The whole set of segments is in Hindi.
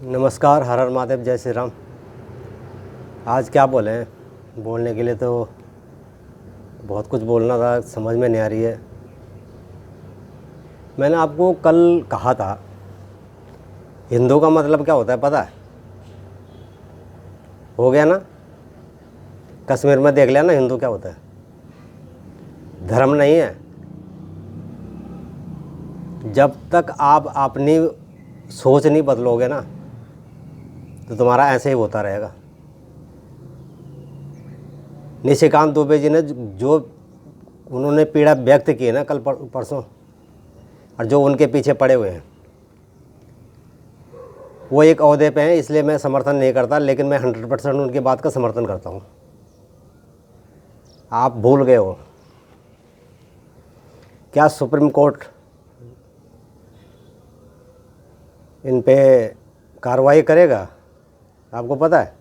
नमस्कार, हर हर महादेव, जय श्री राम। आज क्या बोलें, बोलने के लिए तो बहुत कुछ बोलना था, समझ में नहीं आ रही है। मैंने आपको कल कहा था, हिंदू का मतलब क्या होता है पता है? हो गया ना, कश्मीर में देख लिया ना हिंदू क्या होता है। धर्म नहीं है। जब तक आप अपनी सोच नहीं बदलोगे ना तो तुम्हारा ऐसे ही होता रहेगा। निशिकांत दुबे जी ने जो उन्होंने पीड़ा व्यक्त की है ना कल परसों, और जो उनके पीछे पड़े हुए हैं, वो एक ओहदे पे हैं, इसलिए मैं समर्थन नहीं करता, लेकिन मैं 100% उनकी बात का समर्थन करता हूँ। आप भूल गए हो क्या सुप्रीम कोर्ट इन पे कार्रवाई करेगा? आपको पता है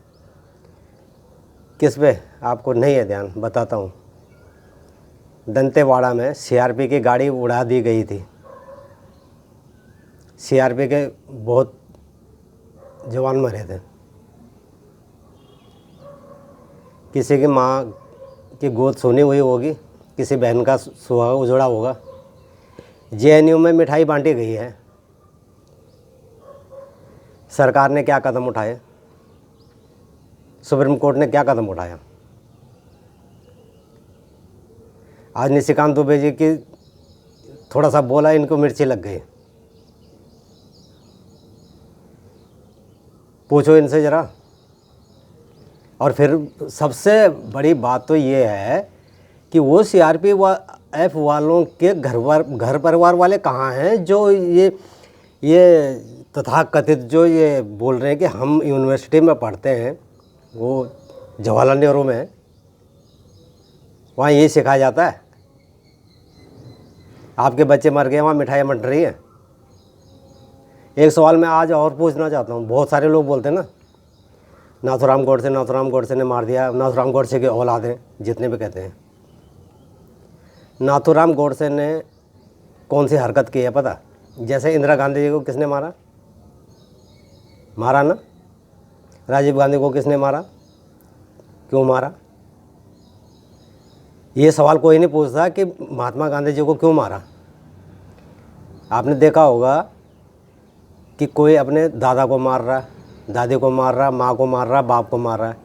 किस पे? आपको नहीं है ध्यान, बताता हूँ। दंतेवाड़ा में सीआरपी की गाड़ी उड़ा दी गई थी। सीआरपी के बहुत जवान मरे थे। किसी की माँ की गोद सोनी हुई होगी, किसी बहन का सुहाग उजड़ा होगा। जेएनयू में मिठाई बांटी गई है। सरकार ने क्या कदम उठाए? सुप्रीम कोर्ट ने क्या कदम उठाया? आज निशिकांत दुबे जी की थोड़ा सा बोला, इनको मिर्ची लग गई। पूछो इनसे ज़रा। और फिर सबसे बड़ी बात तो ये है कि वो सीआरपीएफ वालों के घर परिवार वाले कहाँ हैं, जो ये तथाकथित जो ये बोल रहे हैं कि हम यूनिवर्सिटी में पढ़ते हैं, वो जवाहरलाल नेहरू में, वहाँ ये सिखाया जाता है। आपके बच्चे मर गए, वहाँ मिठाइयाँ बंट रही हैं। एक सवाल मैं आज और पूछना चाहता हूँ। बहुत सारे लोग बोलते हैं ना, नाथूराम गोडसे ने मार दिया, नाथूराम गोडसे के औलाद हैं, जितने भी कहते हैं। नाथूराम गोडसे ने कौन सी हरकत की है पता? जैसे इंदिरा गांधी जी को किसने मारा? मारा ना। राजीव गांधी को किसने मारा? क्यों मारा? ये सवाल कोई नहीं पूछता कि महात्मा गांधी जी को क्यों मारा। आपने देखा होगा कि कोई अपने दादा को मार रहा, दादी को मार रहा, माँ को मार रहा, बाप को मार रहा है,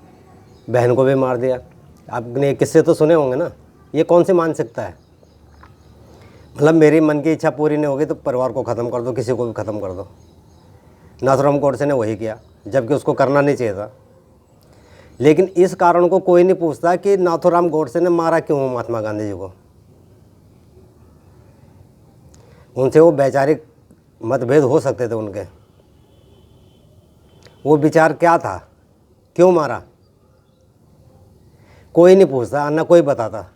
बहन को भी मार दिया। आपने किस्से तो सुने होंगे ना। ये कौन सी मानसिकता है? मतलब मेरी मन की इच्छा पूरी नहीं होगी तो परिवार को ख़त्म कर दो, किसी को भी ख़त्म कर दो। नाथूराम गोडसे ने वही किया, जबकि उसको करना नहीं चाहिए था। लेकिन इस कारण को कोई नहीं पूछता कि नाथूराम गोडसे ने मारा क्यों महात्मा गांधी जी को। उनसे वो वैचारिक मतभेद हो सकते थे उनके। वो विचार क्या था, क्यों मारा? कोई नहीं पूछता, ना कोई बताता।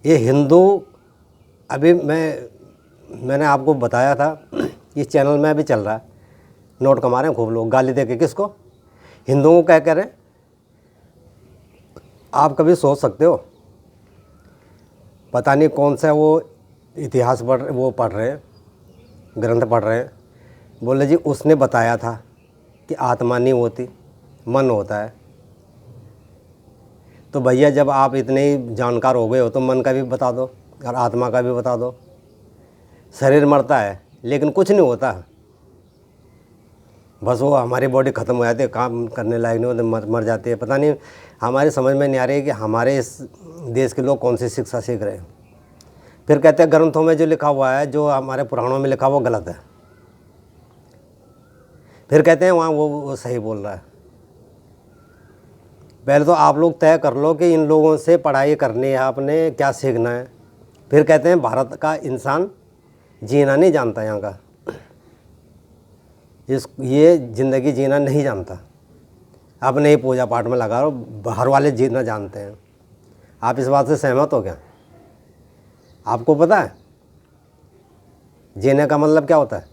ये हिंदू, अभी मैंने आपको बताया था, इस चैनल में अभी चल रहा है, नोट कमा रहे हैं खूब लोग, गाली दे के। किसको? हिंदुओं को क्या कह रहे हैं? आप कभी सोच सकते हो? पता नहीं कौन सा वो इतिहास पढ़ रहे हैं, ग्रंथ पढ़ रहे हैं। बोले जी उसने बताया था कि आत्मा नहीं होती, मन होता है। तो भैया जब आप इतने ही जानकार हो गए हो तो मन का भी बता दो और आत्मा का भी बता दो। शरीर मरता है लेकिन कुछ नहीं होता, बस वो हमारी बॉडी ख़त्म हो जाती है, काम करने लायक नहीं होती, मर जाती है। पता नहीं, हमारी समझ में नहीं आ रही है कि हमारे इस देश के लोग कौन सी शिक्षा सीख रहे हैं। फिर कहते हैं ग्रंथों में जो लिखा हुआ है, जो हमारे पुराणों में लिखा हुआ वो गलत है। फिर कहते हैं वहाँ वो सही बोल रहा है। पहले तो आप लोग तय कर लो कि इन लोगों से पढ़ाई करनी है, आपने क्या सीखना है। फिर कहते हैं भारत का इंसान जीना नहीं जानता, यहाँ का ये ज़िंदगी जीना नहीं जानता। अपने ही पूजा पाठ में लगा रहो, बाहर वाले जीना जानते हैं। आप इस बात से सहमत हो क्या? आपको पता है जीने का मतलब क्या होता है?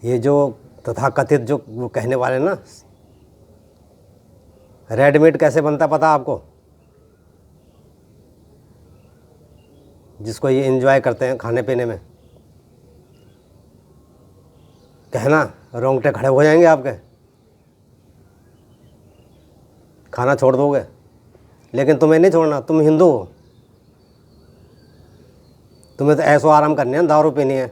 ये जो तथाकथित जो वो कहने वाले ना, रेडीमेड कैसे बनता पता आपको? जिसको ये एंजॉय करते हैं खाने पीने में, कहना रोंगटे खड़े हो जाएंगे आपके, खाना छोड़ दोगे। लेकिन तुम्हें नहीं छोड़ना, तुम हिंदू हो, तुम्हें तो ऐसो आराम करनी है, दारू पीनी है।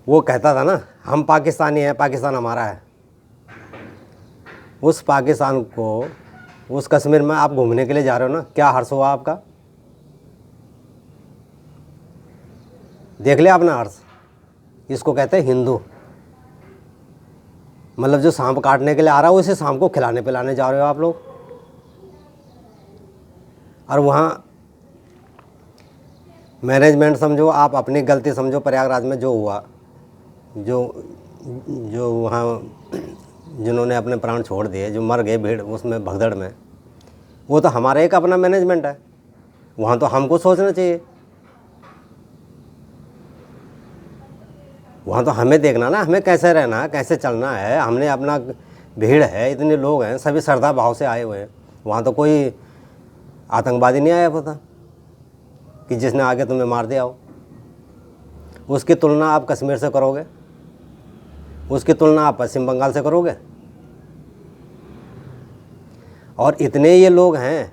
वो कहता था ना, हम पाकिस्तानी हैं, पाकिस्तान हमारा है। उस पाकिस्तान को, उस कश्मीर में आप घूमने के लिए जा रहे हो ना, क्या हर्ष हुआ आपका? देख लिया आपने हर्ष? इसको कहते हैं हिंदू। मतलब जो सांप काटने के लिए आ रहा है, उसे सांप को खिलाने पिलाने जा रहे हो आप लोग। और वहाँ मैनेजमेंट समझो, आप अपनी गलती समझो। प्रयागराज में जो हुआ, जो वहाँ जिन्होंने अपने प्राण छोड़ दिए, जो मर गए भीड़ उसमें भगदड़ में, वो तो हमारा एक अपना मैनेजमेंट है। वहाँ तो हमको सोचना चाहिए, वहाँ तो हमें देखना ना, हमें कैसे रहना है, कैसे चलना है। हमने अपना, भीड़ है, इतने लोग हैं, सभी श्रद्धा भाव से आए हुए हैं। वहाँ तो कोई आतंकवादी नहीं आया होता कि जिसने आगे तुम्हें मार दिया हो। उसकी तुलना आप कश्मीर से करोगे, उसकी तुलना आप पश्चिम बंगाल से करोगे। और इतने ये लोग हैं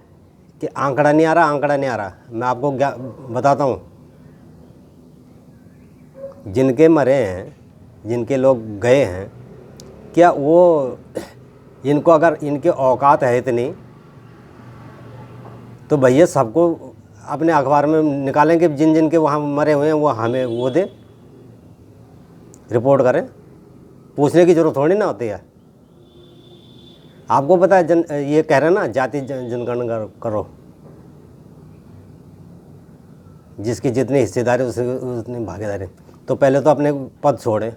कि आंकड़ा नहीं आ रहा, आंकड़ा नहीं आ रहा। मैं आपको बताता हूँ, जिनके मरे हैं, जिनके लोग गए हैं, क्या वो, इनको अगर इनकी औकात है इतनी, तो भैया सबको अपने अखबार में निकालेंगे, जिन जिन के वहाँ मरे हुए हैं वो हमें वो दे, रिपोर्ट करें। पूछने की ज़रूरत थोड़ी ना होती है। आपको पता है, ये कह रहे हैं ना, जाति जनगणना करो, जिसकी जितनी हिस्सेदारी उतनी भागीदारी। तो पहले तो अपने पद छोड़े,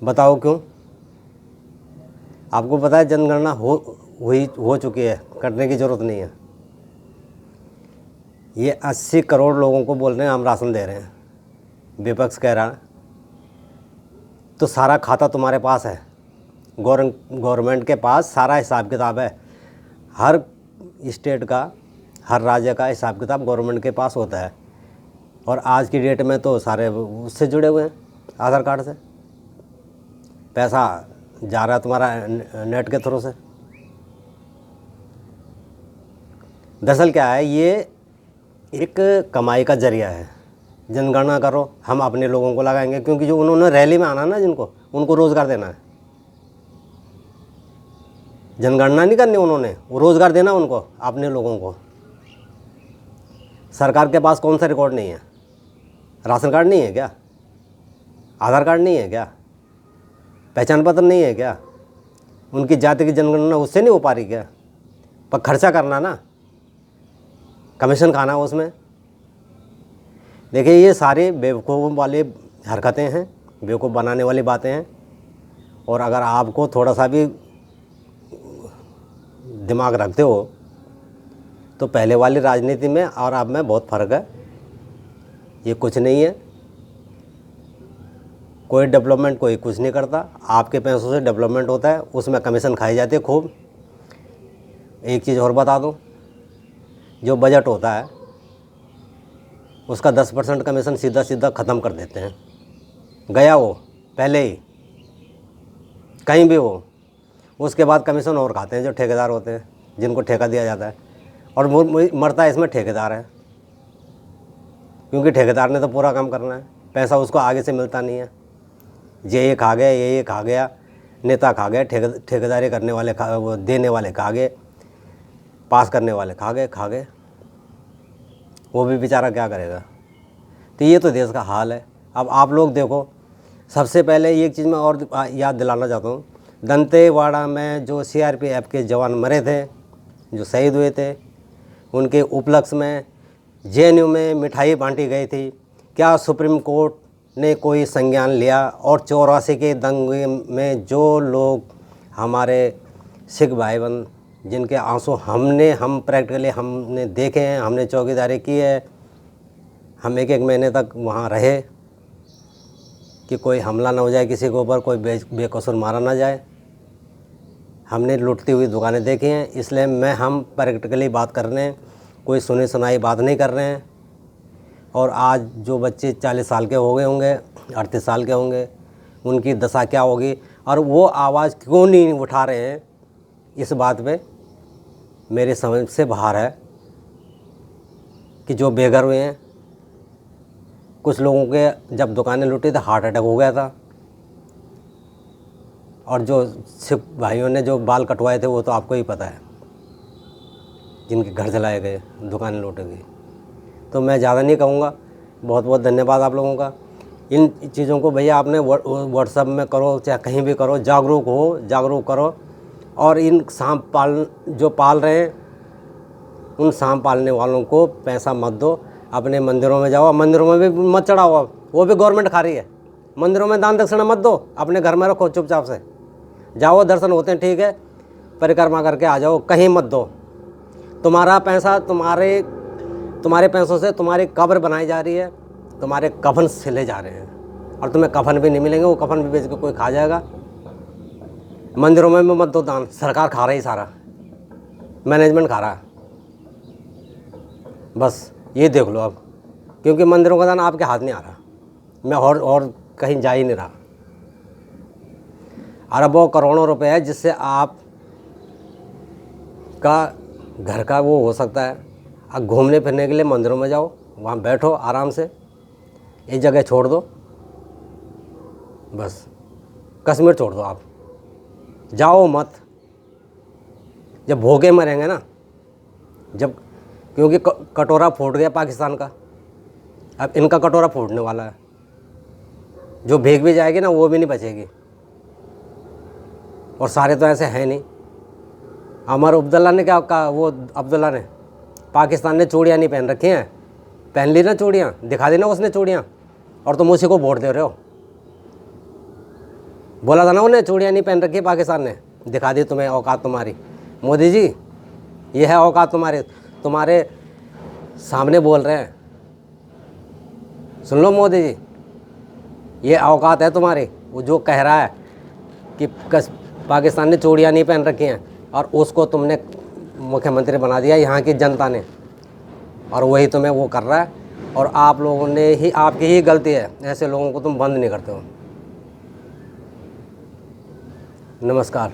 बताओ क्यों? आपको पता है जनगणना हो चुकी है, करने की ज़रूरत नहीं है। ये 80 करोड़ लोगों को बोल रहे हैं हम राशन दे रहे हैं, विपक्ष कह रहा है तो सारा खाता तुम्हारे पास है, गवर्नमेंट के पास सारा हिसाब किताब है। हर स्टेट का, हर राज्य का हिसाब किताब गवर्नमेंट के पास होता है। और आज की डेट में तो सारे उससे जुड़े हुए हैं, आधार कार्ड से। पैसा जा रहा है तुम्हारा नेट के थ्रू से। दरअसल क्या है, ये एक कमाई का जरिया है। जनगणना करो, हम अपने लोगों को लगाएंगे, क्योंकि जो उन्होंने रैली में आना ना, जिनको, उनको रोज़गार देना है। जनगणना नहीं करनी उन्होंने, वो रोज़गार देना उनको, अपने लोगों को। सरकार के पास कौन सा रिकॉर्ड नहीं है? राशन कार्ड नहीं है क्या? आधार कार्ड नहीं है क्या? पहचान पत्र नहीं है क्या? उनकी जाति की जनगणना उससे नहीं हो पा रही क्या? पर खर्चा करना ना, कमीशन खाना उसमें। देखिए, ये सारे बेवकूफ़ वाली हरकतें हैं, बेवकूफ़ बनाने वाली बातें हैं। और अगर आपको थोड़ा सा भी दिमाग रखते हो तो पहले वाली राजनीति में और अब में बहुत फ़र्क है। ये कुछ नहीं है, कोई डेवलपमेंट कोई कुछ नहीं करता। आपके पैसों से डेवलपमेंट होता है, उसमें कमीशन खाई जाती है खूब। एक चीज़ और बता दूं, जो बजट होता है उसका 10% कमीशन सीधा सीधा ख़त्म कर देते हैं। गया वो पहले ही, कहीं भी हो, उसके बाद कमीशन और खाते हैं जो ठेकेदार होते हैं, जिनको ठेका दिया जाता है। और मरता है इसमें ठेकेदार है, क्योंकि ठेकेदार ने तो पूरा काम करना है, पैसा उसको आगे से मिलता नहीं है। ये खा गया, ये खा गया, नेता खा गए, ठेकेदारी करने वाले वो देने वाले खा गए, पास करने वाले खा गए, वो भी बेचारा क्या करेगा। तो ये तो देश का हाल है। अब आप लोग देखो, सबसे पहले एक चीज़ मैं और याद दिलाना चाहता हूँ, दंतेवाड़ा में जो CRPF के जवान मरे थे, जो शहीद हुए थे, उनके उपलक्ष्य में JNU में मिठाई बांटी गई थी। क्या सुप्रीम कोर्ट ने कोई संज्ञान लिया? और 84 के दंगे में जो लोग हमारे सिख भाई बहन, जिनके आंसू हम प्रैक्टिकली हमने देखे हैं, हमने चौकीदारी की है, हम एक महीने तक वहाँ रहे कि कोई हमला ना हो जाए किसी के ऊपर, कोई बेकसूर मारा ना जाए। हमने लुटती हुई दुकानें देखी हैं, इसलिए हम प्रैक्टिकली बात कर रहे हैं, कोई सुनी सुनाई बात नहीं कर रहे हैं। और आज जो बच्चे 40 साल के हो गए होंगे, 38 साल के होंगे, उनकी दशा क्या होगी और वो आवाज़ क्यों नहीं उठा रहे हैं, इस बात पे मेरी समझ से बाहर है कि जो बेघर हुए हैं, कुछ लोगों के जब दुकानें लूटी तो हार्ट अटैक हो गया था, और जो सिख भाइयों ने जो बाल कटवाए थे वो तो आपको ही पता है, जिनके घर जलाए गए, दुकानें लूटी गई। तो मैं ज़्यादा नहीं कहूँगा, बहुत बहुत धन्यवाद आप लोगों का। इन चीज़ों को भैया आपने व्हाट्सएप में करो, चाहे कहीं भी करो, जागरूक करो। और इन सांप जो पाल रहे हैं, उन सांप पालने वालों को पैसा मत दो, अपने मंदिरों में जाओ, मंदिरों में भी मत चढ़ाओ, वो भी गवर्नमेंट खा रही है। मंदिरों में दान दक्षिणा मत दो, अपने घर में रखो, चुपचाप से जाओ, दर्शन होते हैं ठीक है, परिक्रमा करके आ जाओ, कहीं मत दो। तुम्हारा पैसा तुम्हारे पैसों से तुम्हारी कब्र बनाई जा रही है, तुम्हारे कफन सिले जा रहे हैं, और तुम्हें कफन भी नहीं मिलेंगे, वो कफन भी बेच के कोई खा जाएगा। मंदिरों में भी मत दो दान, सरकार खा रही, सारा मैनेजमेंट खा रहा है। बस ये देख लो अब, क्योंकि मंदिरों का दान आपके हाथ नहीं आ रहा, मैं और कहीं जा ही नहीं रहा। अरबों करोड़ों रुपए है जिससे आप का घर का वो हो सकता है। अब घूमने फिरने के लिए मंदिरों में जाओ, वहाँ बैठो आराम से, एक जगह छोड़ दो, बस कश्मीर छोड़ दो, आप जाओ मत। जब भोगे मरेंगे ना, जब, क्योंकि कटोरा फूट गया पाकिस्तान का, अब इनका कटोरा फूटने वाला है, जो भीग भी जाएगी ना वो भी नहीं बचेगी। और सारे तो ऐसे हैं नहीं। अमर अब्दुल्ला ने क्या कहा, वो अब्दुल्ला ने, पाकिस्तान ने चूड़ियाँ नहीं पहन रखी हैं, पहन ली ना चूड़ियाँ, दिखा दी ना उसने चूड़ियाँ, और तुम उसी को वोट दे रहे हो। बोला था ना उन्हें, चूड़ियाँ नहीं पहन रखी पाकिस्तान ने, दिखा दी तुम्हें औकात तुम्हारी। मोदी जी ये है औकात तुम्हारे सामने बोल रहे हैं, सुन लो मोदी जी, ये औकात है तुम्हारी। वो जो कह रहा है कि पाकिस्तान ने चूड़ियाँ नहीं पहन रखी हैं, और उसको तुमने मुख्यमंत्री बना दिया यहाँ की जनता ने, और वही तुम्हें वो कर रहा है। और आप लोगों ने ही, आपकी ही गलती है, ऐसे लोगों को तुम बंद नहीं करते हो। नमस्कार।